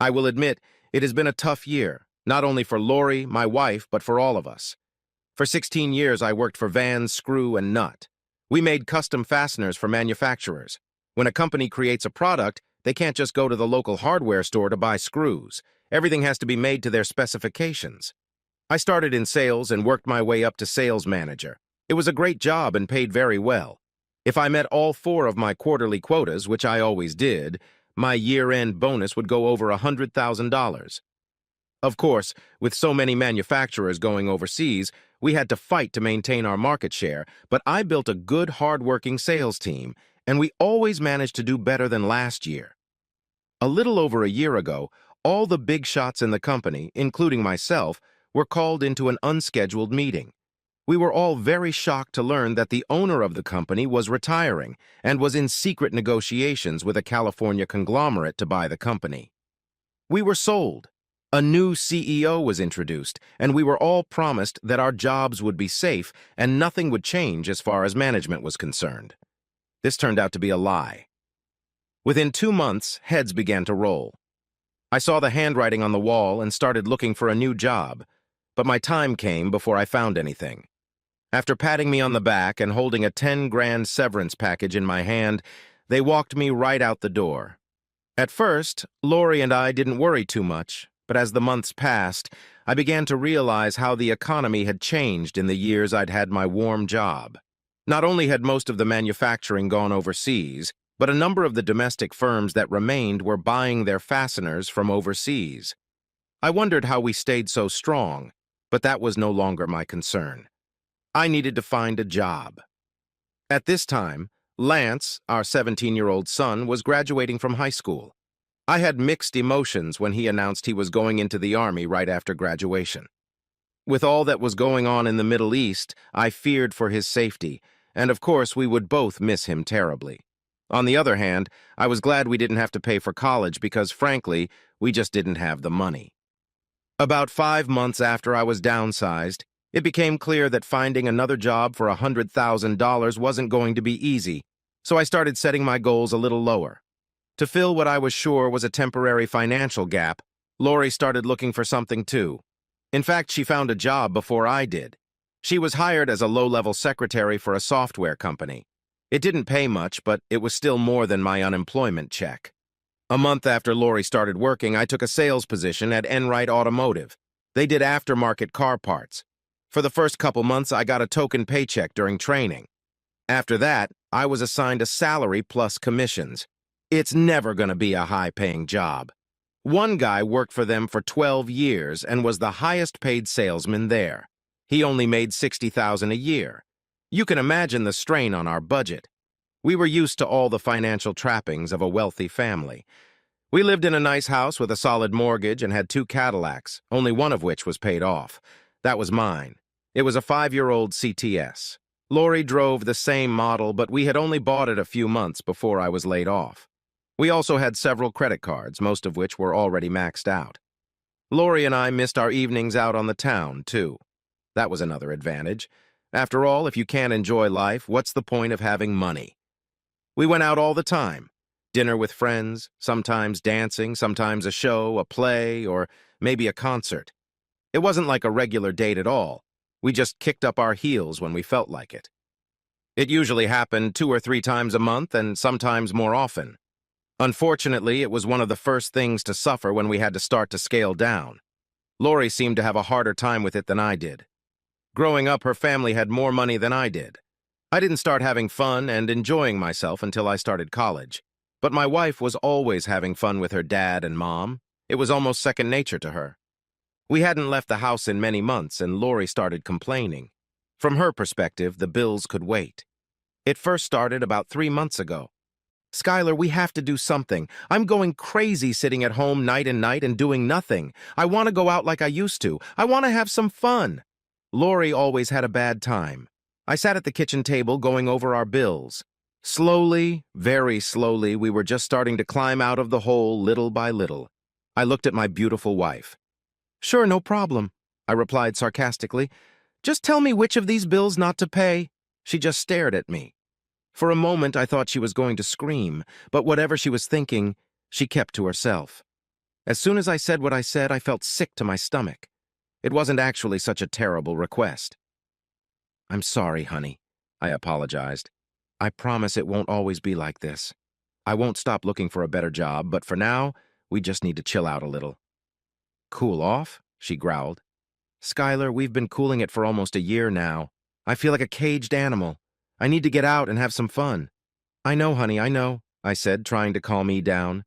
I will admit, it has been a tough year, not only for Lori, my wife, but for all of us. For 16 years, I worked for Van, Screw, and Nut. We made custom fasteners for manufacturers. When a company creates a product, they can't just go to the local hardware store to buy screws. Everything has to be made to their specifications. I started in sales and worked my way up to sales manager. It was a great job and paid very well. If I met all 4 of my quarterly quotas, which I always did, my year-end bonus would go over $100,000. Of course, with so many manufacturers going overseas, we had to fight to maintain our market share, but I built a good, hard-working sales team, and we always managed to do better than last year. A little over a year ago, all the big shots in the company, including myself, were called into an unscheduled meeting. We were all very shocked to learn that the owner of the company was retiring and was in secret negotiations with a California conglomerate to buy the company. We were sold. A new CEO was introduced, and we were all promised that our jobs would be safe and nothing would change as far as management was concerned. This turned out to be a lie. Within 2 months, heads began to roll. I saw the handwriting on the wall and started looking for a new job, but my time came before I found anything. After patting me on the back and holding a 10-grand severance package in my hand, they walked me right out the door. At first, Lori and I didn't worry too much, but as the months passed, I began to realize how the economy had changed in the years I'd had my warm job. Not only had most of the manufacturing gone overseas, but a number of the domestic firms that remained were buying their fasteners from overseas. I wondered how we stayed so strong, but that was no longer my concern. I needed to find a job. At this time, Lance, our 17-year-old son, was graduating from high school. I had mixed emotions when he announced he was going into the Army right after graduation. With all that was going on in the Middle East, I feared for his safety, and of course we would both miss him terribly. On the other hand, I was glad we didn't have to pay for college because, frankly, we just didn't have the money. About 5 months after I was downsized, it became clear that finding another job for $100,000 wasn't going to be easy, so I started setting my goals a little lower. To fill what I was sure was a temporary financial gap, Lori started looking for something too. In fact, she found a job before I did. She was hired as a low-level secretary for a software company. It didn't pay much, but it was still more than my unemployment check. A month after Lori started working, I took a sales position at Enright Automotive. They did aftermarket car parts. For the first couple months, I got a token paycheck during training. After that, I was assigned a salary plus commissions. It's never going to be a high-paying job. One guy worked for them for 12 years and was the highest-paid salesman there. He only made $60,000 a year. You can imagine the strain on our budget. We were used to all the financial trappings of a wealthy family. We lived in a nice house with a solid mortgage and had 2 Cadillacs, only one of which was paid off. That was mine. It was a 5-year-old CTS. Lori drove the same model, but we had only bought it a few months before I was laid off. We also had several credit cards, most of which were already maxed out. Lori and I missed our evenings out on the town, too. That was another advantage. After all, if you can't enjoy life, what's the point of having money? We went out all the time. Dinner with friends, sometimes dancing, sometimes a show, a play, or maybe a concert. It wasn't like a regular date at all. We just kicked up our heels when we felt like it. It usually happened 2 or 3 times a month and sometimes more often. Unfortunately, it was one of the first things to suffer when we had to start to scale down. Lori seemed to have a harder time with it than I did. Growing up, her family had more money than I did. I didn't start having fun and enjoying myself until I started college. But my wife was always having fun with her dad and mom. It was almost second nature to her. We hadn't left the house in many months, and Lori started complaining. From her perspective, the bills could wait. It first started about 3 months ago. "Skylar, we have to do something. I'm going crazy sitting at home night and night and doing nothing. I want to go out like I used to. I want to have some fun." Lori always had a bad time. I sat at the kitchen table going over our bills. Slowly, very slowly, we were just starting to climb out of the hole little by little. I looked at my beautiful wife. "Sure, no problem," I replied sarcastically. "Just tell me which of these bills not to pay." She just stared at me. For a moment, I thought she was going to scream, but whatever she was thinking, she kept to herself. As soon as I said what I said, I felt sick to my stomach. It wasn't actually such a terrible request. "I'm sorry, honey," I apologized. "I promise it won't always be like this. I won't stop looking for a better job, but for now, we just need to chill out a little." "Cool off?" she growled. "Skylar, we've been cooling it for almost a year now. I feel like a caged animal. I need to get out and have some fun." "I know, honey, I know," I said, trying to calm me down.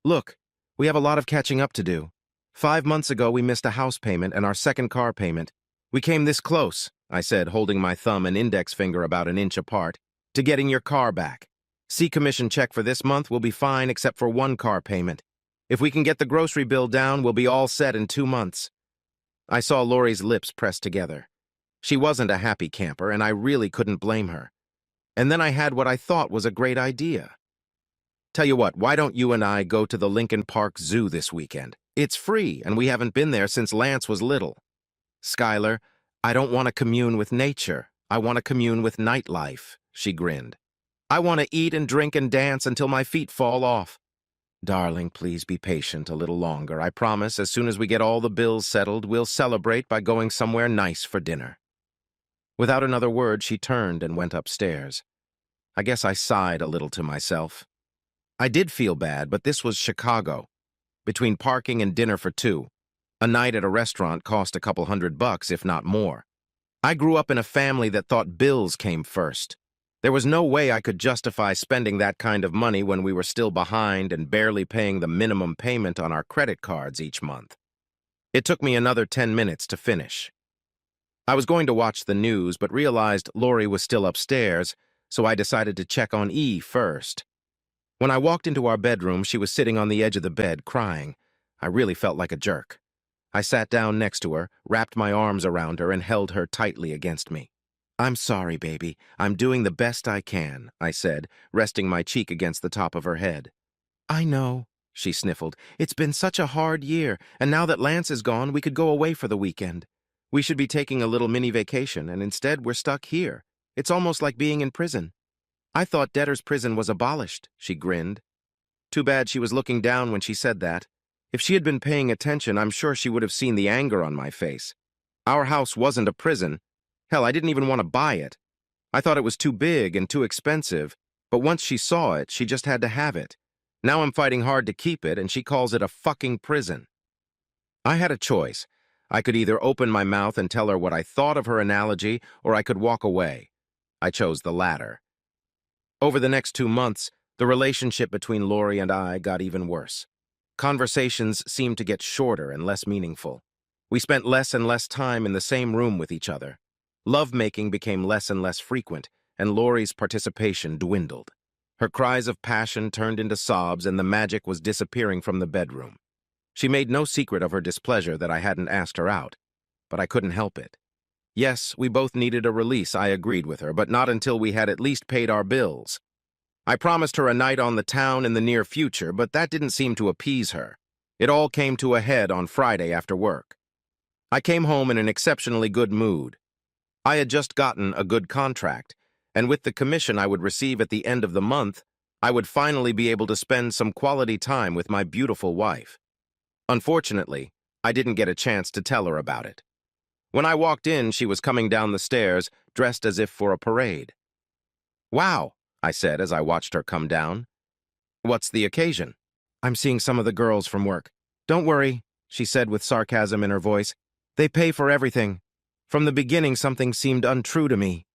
"Look, we have a lot of catching up to do. 5 months ago, we missed a house payment and our second car payment. We came this close," I said, holding my thumb and index finger about an inch apart, "to getting your car back. See commission check for this month will be fine except for one car payment. If we can get the grocery bill down, we'll be all set in 2 months." I saw Lori's lips press together. She wasn't a happy camper, and I really couldn't blame her. And then I had what I thought was a great idea. "Tell you what, why don't you and I go to the Lincoln Park Zoo this weekend? It's free, and we haven't been there since Lance was little." "Skylar, I don't want to commune with nature. I want to commune with nightlife," she grinned. "I want to eat and drink and dance until my feet fall off." "Darling, please be patient a little longer. I promise as soon as we get all the bills settled, we'll celebrate by going somewhere nice for dinner." Without another word, she turned and went upstairs. I guess I sighed a little to myself. I did feel bad, but this was Chicago. Between parking and dinner for two, a night at a restaurant cost a couple $100, if not more. I grew up in a family that thought bills came first. There was no way I could justify spending that kind of money when we were still behind and barely paying the minimum payment on our credit cards each month. It took me another 10 minutes to finish. I was going to watch the news, but realized Lori was still upstairs, so I decided to check on E first. When I walked into our bedroom, she was sitting on the edge of the bed, crying. I really felt like a jerk. I sat down next to her, wrapped my arms around her, and held her tightly against me. "I'm sorry, baby. I'm doing the best I can," I said, resting my cheek against the top of her head. "I know," she sniffled. "It's been such a hard year, and now that Lance is gone, we could go away for the weekend. We should be taking a little mini vacation, and instead we're stuck here. It's almost like being in prison." "I thought debtor's prison was abolished," she grinned. Too bad she was looking down when she said that. If she had been paying attention, I'm sure she would have seen the anger on my face. Our house wasn't a prison. Hell, I didn't even want to buy it. I thought it was too big and too expensive, but once she saw it, she just had to have it. Now I'm fighting hard to keep it, and she calls it a fucking prison. I had a choice. I could either open my mouth and tell her what I thought of her analogy, or I could walk away. I chose the latter. Over the next 2 months, the relationship between Lori and I got even worse. Conversations seemed to get shorter and less meaningful. We spent less and less time in the same room with each other. Lovemaking became less and less frequent, and Lori's participation dwindled. Her cries of passion turned into sobs, and the magic was disappearing from the bedroom. She made no secret of her displeasure that I hadn't asked her out, but I couldn't help it. Yes, we both needed a release, I agreed with her, but not until we had at least paid our bills. I promised her a night on the town in the near future, but that didn't seem to appease her. It all came to a head on Friday after work. I came home in an exceptionally good mood. I had just gotten a good contract, and with the commission I would receive at the end of the month, I would finally be able to spend some quality time with my beautiful wife. Unfortunately, I didn't get a chance to tell her about it. When I walked in, she was coming down the stairs, dressed as if for a parade. "Wow," I said as I watched her come down. "What's the occasion?" "I'm seeing some of the girls from work." "Don't worry," she said with sarcasm in her voice. "They pay for everything. From the beginning, something seemed untrue to me.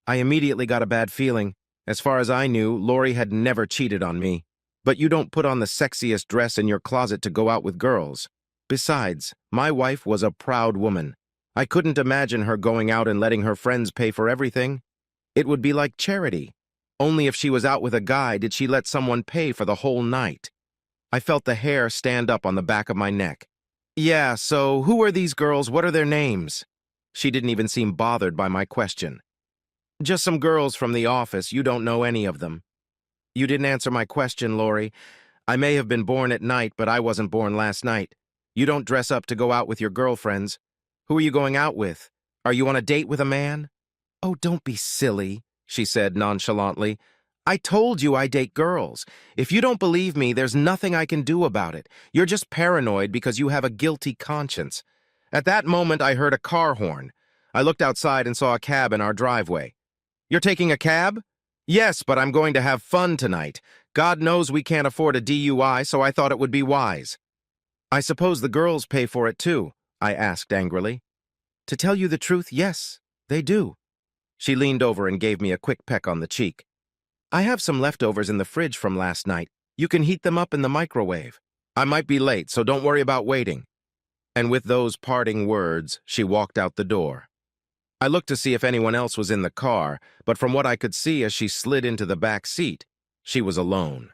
I immediately got a bad feeling. As far as I knew, Lori had never cheated on me. But you don't put on the sexiest dress in your closet to go out with girls. Besides, my wife was a proud woman. I couldn't imagine her going out and letting her friends pay for everything. It would be like charity. Only if she was out with a guy did she let someone pay for the whole night." I felt the hair stand up on the back of my neck. "Yeah, so who are these girls? What are their names?" She didn't even seem bothered by my question. "Just some girls from the office. You don't know any of them." "You didn't answer my question, Lori. I may have been born at night, but I wasn't born last night. You don't dress up to go out with your girlfriends. Who are you going out with? Are you on a date with a man?" "Oh, don't be silly," she said nonchalantly. I told you I date girls. If you don't believe me, there's nothing I can do about it. You're just paranoid because you have a guilty conscience. At that moment, I heard a car horn. I looked outside and saw a cab in our driveway. You're taking a cab? Yes, but I'm going to have fun tonight. God knows we can't afford a DUI, so I thought it would be wise. I suppose the girls pay for it too, I asked angrily. To tell you the truth, yes, they do. She leaned over and gave me a quick peck on the cheek. I have some leftovers in the fridge from last night. You can heat them up in the microwave. I might be late, so don't worry about waiting. And with those parting words, she walked out the door. I looked to see if anyone else was in the car, but from what I could see as she slid into the back seat, she was alone.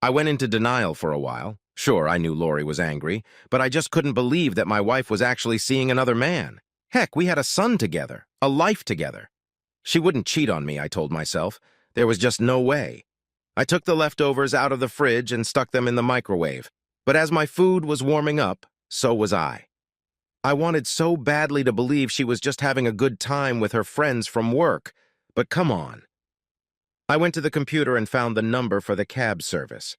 I went into denial for a while. Sure, I knew Lori was angry, but I just couldn't believe that my wife was actually seeing another man. Heck, we had a son together, a life together. She wouldn't cheat on me, I told myself. There was just no way. I took the leftovers out of the fridge and stuck them in the microwave, but as my food was warming up, so was I. I wanted so badly to believe she was just having a good time with her friends from work, but come on. I went to the computer and found the number for the cab service.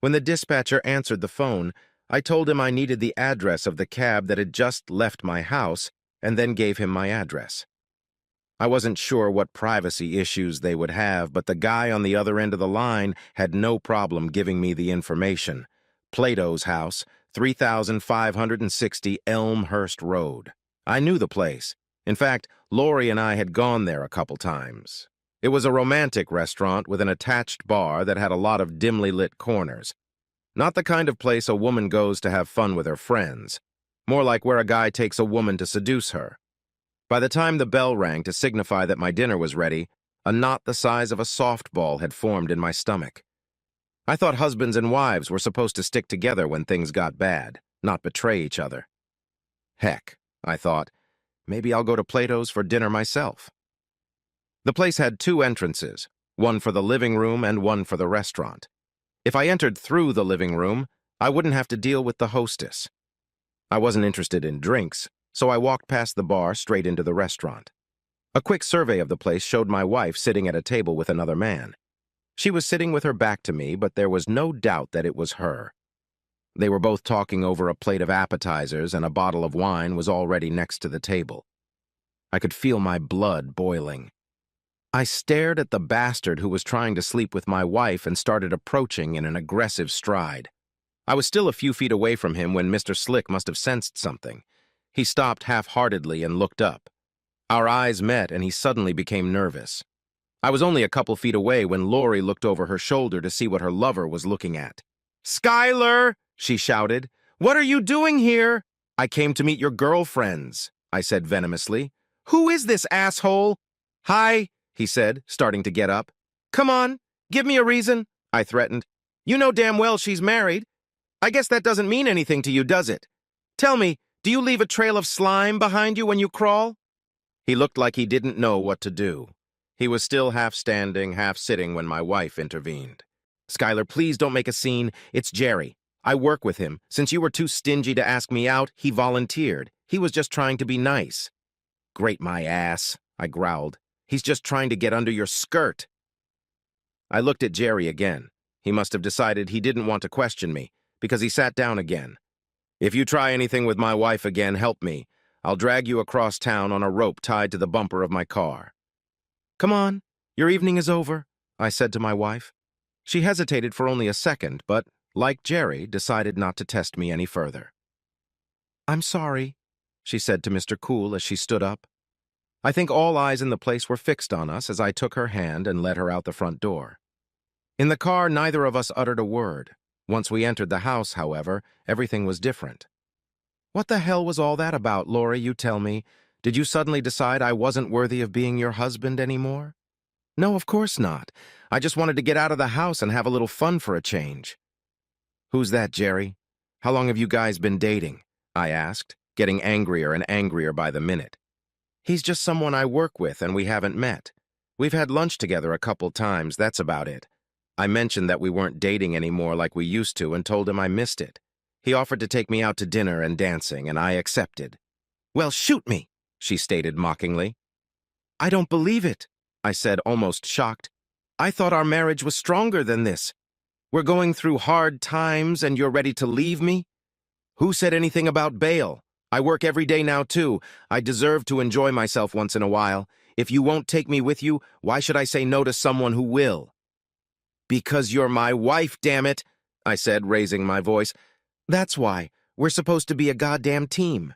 When the dispatcher answered the phone, I told him I needed the address of the cab that had just left my house, and then gave him my address. I wasn't sure what privacy issues they would have, but the guy on the other end of the line had no problem giving me the information. Plato's house, 3560 Elmhurst Road. I knew the place. In fact, Lori and I had gone there a couple times. It was a romantic restaurant with an attached bar that had a lot of dimly lit corners. Not the kind of place a woman goes to have fun with her friends. More like where a guy takes a woman to seduce her. By the time the bell rang to signify that my dinner was ready, a knot the size of a softball had formed in my stomach. I thought husbands and wives were supposed to stick together when things got bad, not betray each other. Heck, I thought, maybe I'll go to Plato's for dinner myself. The place had two entrances, one for the living room and one for the restaurant. If I entered through the living room, I wouldn't have to deal with the hostess. I wasn't interested in drinks, so I walked past the bar straight into the restaurant. A quick survey of the place showed my wife sitting at a table with another man. She was sitting with her back to me, but there was no doubt that it was her. They were both talking over a plate of appetizers, and a bottle of wine was already next to the table. I could feel my blood boiling. I stared at the bastard who was trying to sleep with my wife and started approaching in an aggressive stride. I was still a few feet away from him when Mr. Slick must have sensed something. He stopped half-heartedly and looked up. Our eyes met, and he suddenly became nervous. I was only a couple feet away when Lori looked over her shoulder to see what her lover was looking at. "Skylar!" she shouted. "What are you doing here?" "I came to meet your girlfriends," I said venomously. "Who is this asshole?" "Hi," he said, starting to get up. "Come on, give me a reason," I threatened. "You know damn well she's married. I guess that doesn't mean anything to you, does it? Tell me, do you leave a trail of slime behind you when you crawl?" He looked like he didn't know what to do. He was still half standing, half sitting when my wife intervened. "Skylar, please don't make a scene. It's Jerry. I work with him. Since you were too stingy to ask me out, he volunteered. He was just trying to be nice." "Grate my ass," I growled. "He's just trying to get under your skirt." I looked at Jerry again. He must have decided he didn't want to question me, because he sat down again. "If you try anything with my wife again, help me. I'll drag you across town on a rope tied to the bumper of my car." "Come on, your evening is over," I said to my wife. She hesitated for only a second, but, like Jerry, decided not to test me any further. "I'm sorry," she said to Mr. Cool as she stood up. I think all eyes in the place were fixed on us as I took her hand and led her out the front door. In the car, neither of us uttered a word. Once we entered the house, however, everything was different. "What the hell was all that about, Lori, you tell me? Did you suddenly decide I wasn't worthy of being your husband anymore?" "No, of course not. I just wanted to get out of the house and have a little fun for a change." "Who's that, Jerry? How long have you guys been dating?" I asked, getting angrier and angrier by the minute. "He's just someone I work with and we haven't met. We've had lunch together a couple times, that's about it." I mentioned that we weren't dating anymore like we used to and told him I missed it. He offered to take me out to dinner and dancing, and I accepted. "Well, shoot me," she stated mockingly. "I don't believe it," I said, almost shocked. I thought our marriage was stronger than this. We're going through hard times and you're ready to leave me? Who said anything about bail? I work every day now, too. I deserve to enjoy myself once in a while. If you won't take me with you, why should I say no to someone who will? Because you're my wife, damn it, I said, raising my voice. That's why. We're supposed to be a goddamn team.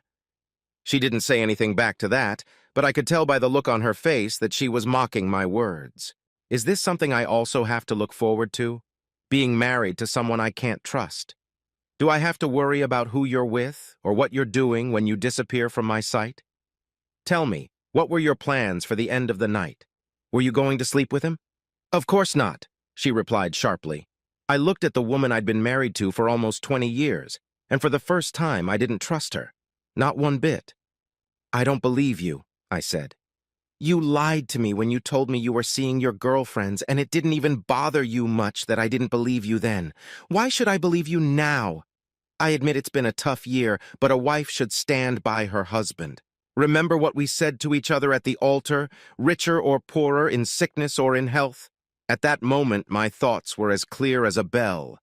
She didn't say anything back to that, but I could tell by the look on her face that she was mocking my words. Is this something I also have to look forward to? Being married to someone I can't trust? Do I have to worry about who you're with or what you're doing when you disappear from my sight? Tell me, what were your plans for the end of the night? Were you going to sleep with him? Of course not, she replied sharply. I looked at the woman I'd been married to for almost 20 years, and for the first time I didn't trust her. Not one bit. I don't believe you, I said. You lied to me when you told me you were seeing your girlfriends, and it didn't even bother you much that I didn't believe you then. Why should I believe you now? I admit it's been a tough year, but a wife should stand by her husband. Remember what we said to each other at the altar, richer or poorer, in sickness or in health? At that moment, my thoughts were as clear as a bell.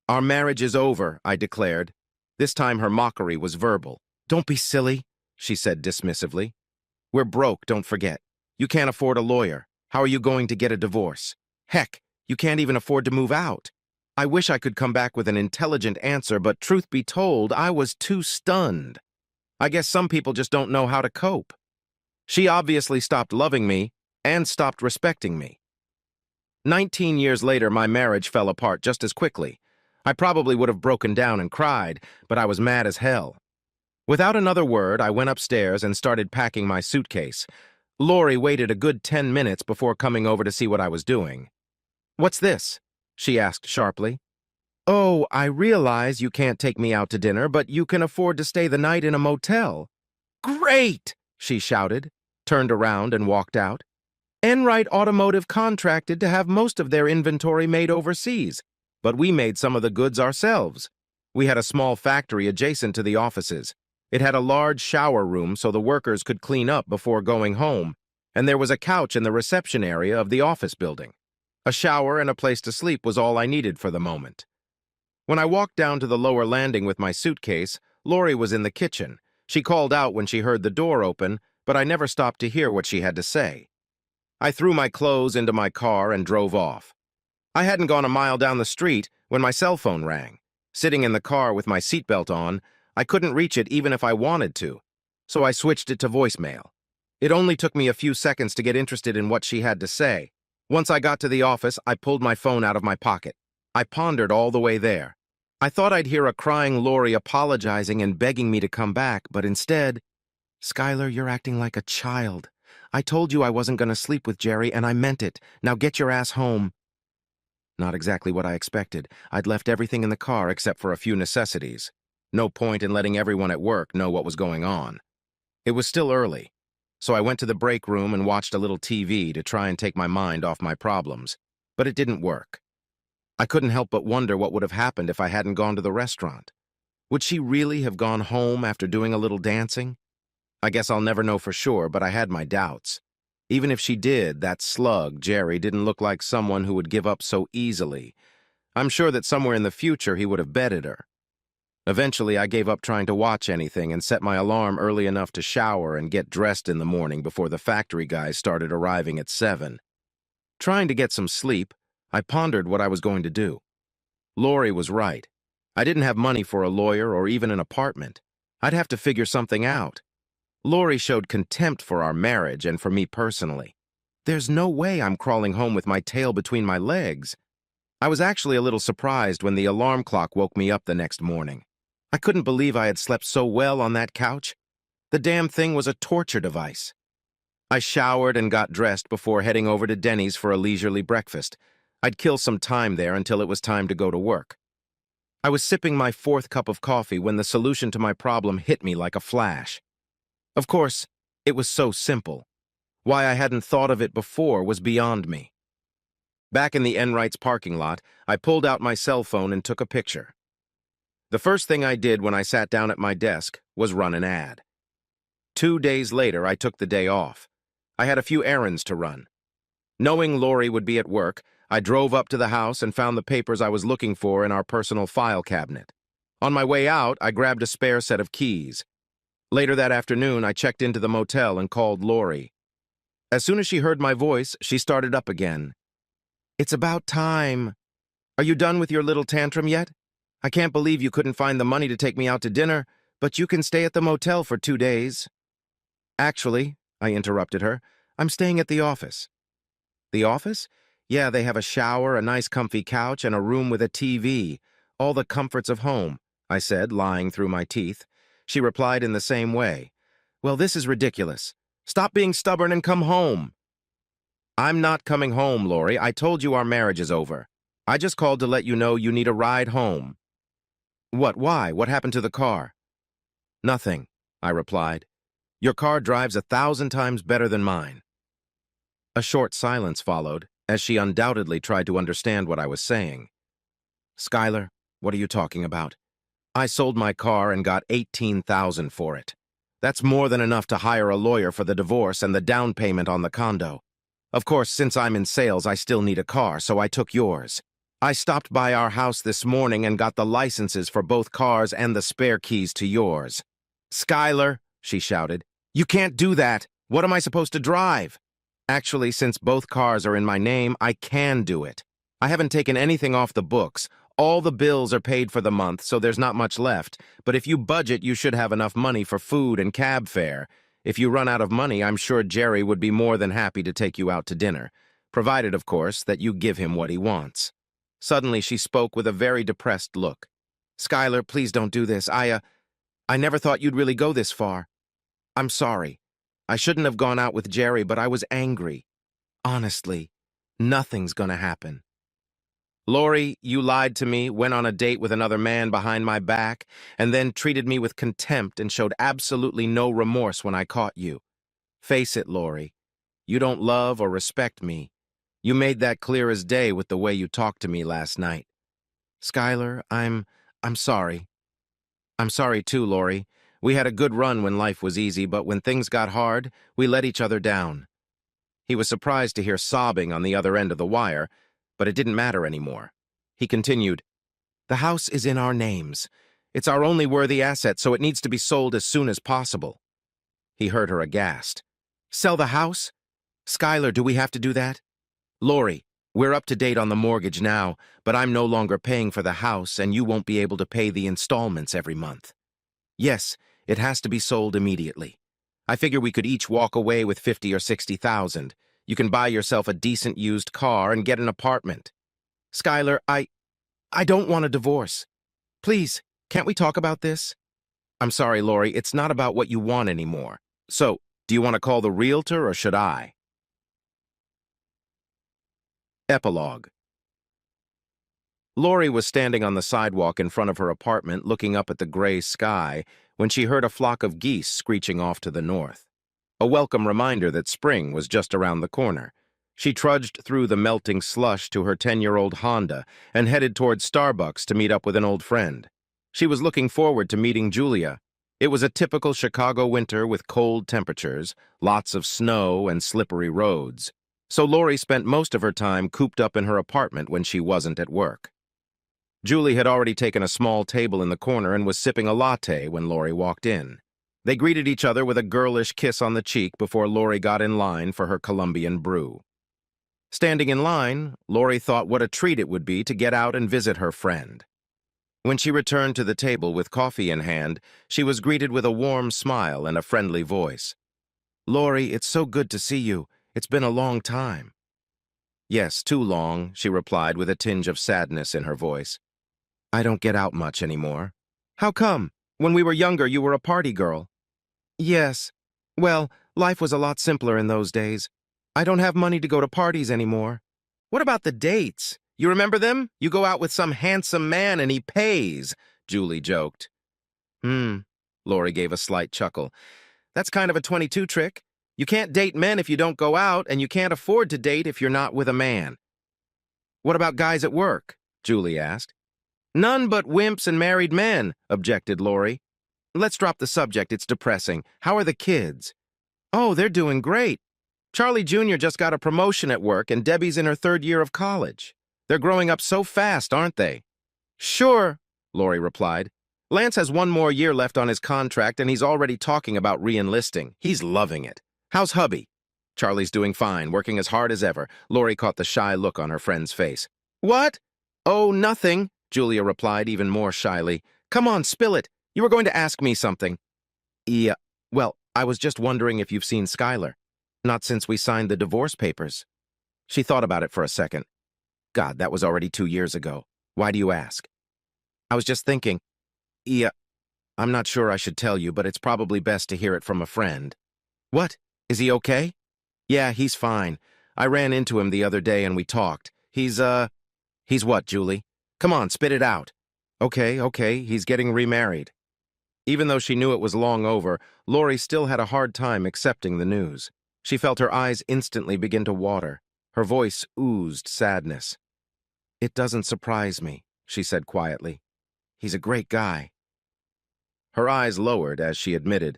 Our marriage is over, I declared. This time her mockery was verbal. Don't be silly, she said dismissively. We're broke, don't forget. You can't afford a lawyer. How are you going to get a divorce? Heck, you can't even afford to move out. I wish I could come back with an intelligent answer, but truth be told, I was too stunned. I guess some people just don't know how to cope. She obviously stopped loving me and stopped respecting me. 19 years later, my marriage fell apart just as quickly. I probably would have broken down and cried, but I was mad as hell. Without another word, I went upstairs and started packing my suitcase. Lori waited a good 10 minutes before coming over to see what I was doing. What's this? She asked sharply. Oh, I realize you can't take me out to dinner, but you can afford to stay the night in a motel. Great! She shouted, turned around and walked out. Enright Automotive contracted to have most of their inventory made overseas, but we made some of the goods ourselves. We had a small factory adjacent to the offices. It had a large shower room so the workers could clean up before going home, and there was a couch in the reception area of the office building. A shower and a place to sleep was all I needed for the moment. When I walked down to the lower landing with my suitcase, Lori was in the kitchen. She called out when she heard the door open, but I never stopped to hear what she had to say. I threw my clothes into my car and drove off. I hadn't gone a mile down the street when my cell phone rang. Sitting in the car with my seatbelt on, I couldn't reach it even if I wanted to, so I switched it to voicemail. It only took me a few seconds to get interested in what she had to say. Once I got to the office, I pulled my phone out of my pocket. I pondered all the way there. I thought I'd hear a crying Lori apologizing and begging me to come back, but instead, Skylar, you're acting like a child. I told you I wasn't going to sleep with Jerry, and I meant it. Now get your ass home. Not exactly what I expected. I'd left everything in the car except for a few necessities. No point in letting everyone at work know what was going on. It was still early, so I went to the break room and watched a little TV to try and take my mind off my problems, but it didn't work. I couldn't help but wonder what would have happened if I hadn't gone to the restaurant. Would she really have gone home after doing a little dancing? I guess I'll never know for sure, but I had my doubts. Even if she did, that slug, Jerry, didn't look like someone who would give up so easily. I'm sure that somewhere in the future he would have betted her. Eventually, I gave up trying to watch anything and set my alarm early enough to shower and get dressed in the morning before the factory guys started arriving at 7. Trying to get some sleep, I pondered what I was going to do. Lori was right. I didn't have money for a lawyer or even an apartment. I'd have to figure something out. Lori showed contempt for our marriage and for me personally. There's no way I'm crawling home with my tail between my legs. I was actually a little surprised when the alarm clock woke me up the next morning. I couldn't believe I had slept so well on that couch. The damn thing was a torture device. I showered and got dressed before heading over to Denny's for a leisurely breakfast. I'd kill some time there until it was time to go to work. I was sipping my 4th cup of coffee when the solution to my problem hit me like a flash. Of course, it was so simple. Why I hadn't thought of it before was beyond me. Back in the Enright's parking lot, I pulled out my cell phone and took a picture. The first thing I did when I sat down at my desk was run an ad. 2 days later, I took the day off. I had a few errands to run. Knowing Lori would be at work, I drove up to the house and found the papers I was looking for in our personal file cabinet. On my way out, I grabbed a spare set of keys. Later that afternoon, I checked into the motel and called Lori. As soon as she heard my voice, she started up again. "It's about time. Are you done with your little tantrum yet? I can't believe you couldn't find the money to take me out to dinner, but you can stay at the motel for 2 days. Actually, I interrupted her, I'm staying at the office. The office? Yeah, they have a shower, a nice comfy couch, and a room with a TV. All the comforts of home, I said, lying through my teeth. She replied in the same way. Well, this is ridiculous. Stop being stubborn and come home. I'm not coming home, Lori. I told you our marriage is over. I just called to let you know you need a ride home. What, why? What happened to the car? Nothing, I replied. Your car drives 1,000 times better than mine. A short silence followed, as she undoubtedly tried to understand what I was saying. Skylar, what are you talking about? I sold my car and got $18,000 for it. That's more than enough to hire a lawyer for the divorce and the down payment on the condo. Of course, since I'm in sales, I still need a car, so I took yours. I stopped by our house this morning and got the licenses for both cars and the spare keys to yours. Skylar, she shouted, you can't do that. What am I supposed to drive? Actually, since both cars are in my name, I can do it. I haven't taken anything off the books. All the bills are paid for the month, so there's not much left. But if you budget, you should have enough money for food and cab fare. If you run out of money, I'm sure Jerry would be more than happy to take you out to dinner, provided, of course, that you give him what he wants. Suddenly, she spoke with a very depressed look. Skylar, please don't do this. I never thought you'd really go this far. I'm sorry. I shouldn't have gone out with Jerry, but I was angry. Honestly, nothing's gonna happen. Lori, you lied to me, went on a date with another man behind my back, and then treated me with contempt and showed absolutely no remorse when I caught you. Face it, Lori. You don't love or respect me. You made that clear as day with the way you talked to me last night. Skylar, I'm sorry. I'm sorry too, Lori. We had a good run when life was easy, but when things got hard, we let each other down. He was surprised to hear sobbing on the other end of the wire, but it didn't matter anymore. He continued, the house is in our names. It's our only worthy asset, so it needs to be sold as soon as possible. He heard her aghast. Sell the house? Skylar, do we have to do that? Lori, we're up to date on the mortgage now, but I'm no longer paying for the house, and you won't be able to pay the installments every month. Yes, it has to be sold immediately. I figure we could each walk away with $50,000 or $60,000. You can buy yourself a decent used car and get an apartment. Skylar, I don't want a divorce. Please, can't we talk about this? I'm sorry, Lori, it's not about what you want anymore. So, do you want to call the realtor or should I? Epilogue. Lori was standing on the sidewalk in front of her apartment looking up at the gray sky when she heard a flock of geese screeching off to the north. A welcome reminder that spring was just around the corner. She trudged through the melting slush to her 10-year-old Honda and headed towards Starbucks to meet up with an old friend. She was looking forward to meeting Julia. It was a typical Chicago winter with cold temperatures, lots of snow, and slippery roads. So Lori spent most of her time cooped up in her apartment when she wasn't at work. Julie had already taken a small table in the corner and was sipping a latte when Lori walked in. They greeted each other with a girlish kiss on the cheek before Lori got in line for her Colombian brew. Standing in line, Lori thought what a treat it would be to get out and visit her friend. When she returned to the table with coffee in hand, she was greeted with a warm smile and a friendly voice. Lori, it's so good to see you. It's been a long time. Yes, too long, she replied with a tinge of sadness in her voice. I don't get out much anymore. How come? When we were younger, you were a party girl. Yes. Well, life was a lot simpler in those days. I don't have money to go to parties anymore. What about the dates? You remember them? You go out with some handsome man and he pays, Julie joked. Lori gave a slight chuckle. That's kind of a 22 trick. You can't date men if you don't go out, and you can't afford to date if you're not with a man. What about guys at work? Julie asked. None but wimps and married men, objected Lori. Let's drop the subject, it's depressing. How are the kids? Oh, they're doing great. Charlie Jr. just got a promotion at work and Debbie's in her third year of college. They're growing up so fast, aren't they? Sure, Lori replied. Lance has one more year left on his contract and he's already talking about re-enlisting. He's loving it. How's hubby? Charlie's doing fine, working as hard as ever. Lori caught the shy look on her friend's face. What? Oh, nothing, Julia replied even more shyly. Come on, spill it. You were going to ask me something. Yeah, well, I was just wondering if you've seen Skylar. Not since we signed the divorce papers. She thought about it for a second. God, that was already 2 years ago. Why do you ask? I was just thinking. Yeah, I'm not sure I should tell you, but it's probably best to hear it from a friend. What? Is he okay? Yeah, he's fine. I ran into him the other day and we talked. He's what, Julie? Come on, spit it out. Okay, he's getting remarried. Even though she knew it was long over, Lori still had a hard time accepting the news. She felt her eyes instantly begin to water. Her voice oozed sadness. It doesn't surprise me, she said quietly. He's a great guy. Her eyes lowered as she admitted,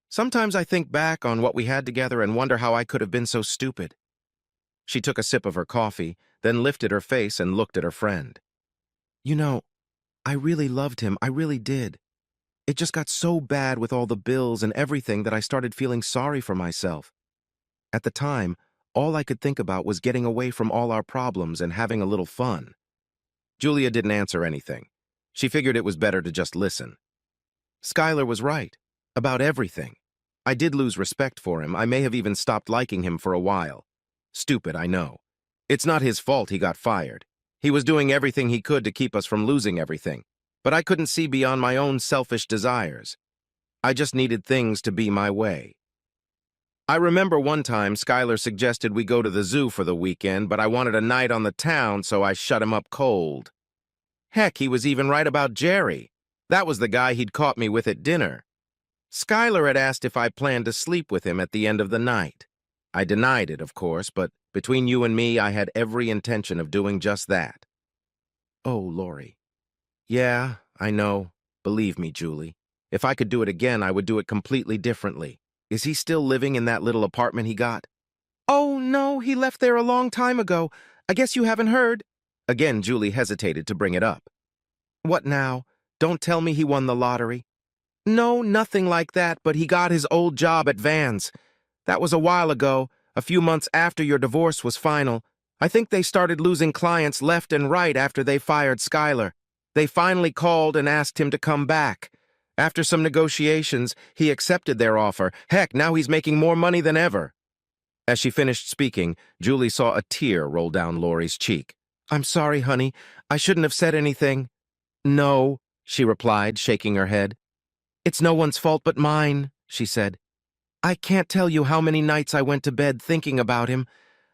Sometimes I think back on what we had together and wonder how I could have been so stupid. She took a sip of her coffee, then lifted her face and looked at her friend. You know, I really loved him, I really did. It just got so bad with all the bills and everything that I started feeling sorry for myself. At the time, all I could think about was getting away from all our problems and having a little fun. Julia didn't answer anything. She figured it was better to just listen. Skylar was right. About everything. I did lose respect for him. I may have even stopped liking him for a while. Stupid, I know. It's not his fault he got fired. He was doing everything he could to keep us from losing everything. But I couldn't see beyond my own selfish desires. I just needed things to be my way. I remember one time Skylar suggested we go to the zoo for the weekend, but I wanted a night on the town, so I shut him up cold. Heck, he was even right about Jerry. That was the guy he'd caught me with at dinner. Skylar had asked if I planned to sleep with him at the end of the night. I denied it, of course, but between you and me, I had every intention of doing just that. Oh, Lori. Yeah, I know. Believe me, Julie. If I could do it again, I would do it completely differently. Is he still living in that little apartment he got? Oh, no, he left there a long time ago. I guess you haven't heard. Again, Julie hesitated to bring it up. What now? Don't tell me he won the lottery. No, nothing like that, but he got his old job at Vans. That was a while ago, a few months after your divorce was final. I think they started losing clients left and right after they fired Skylar. They finally called and asked him to come back. After some negotiations, he accepted their offer. Heck, now he's making more money than ever. As she finished speaking, Julie saw a tear roll down Lori's cheek. I'm sorry, honey. I shouldn't have said anything. No, she replied, shaking her head. It's no one's fault but mine, she said. I can't tell you how many nights I went to bed thinking about him.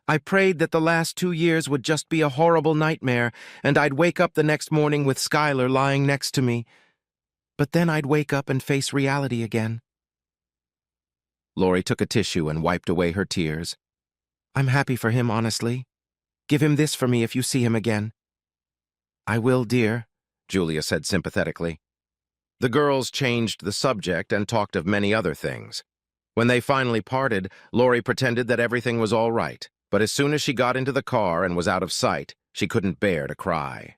I prayed that the last 2 years would just be a horrible nightmare, and I'd wake up the next morning with Skylar lying next to me. But then I'd wake up and face reality again. Lori took a tissue and wiped away her tears. I'm happy for him, honestly. Give him this for me if you see him again. I will, dear, Julia said sympathetically. The girls changed the subject and talked of many other things. When they finally parted, Lori pretended that everything was all right, but as soon as she got into the car and was out of sight, she couldn't bear to cry.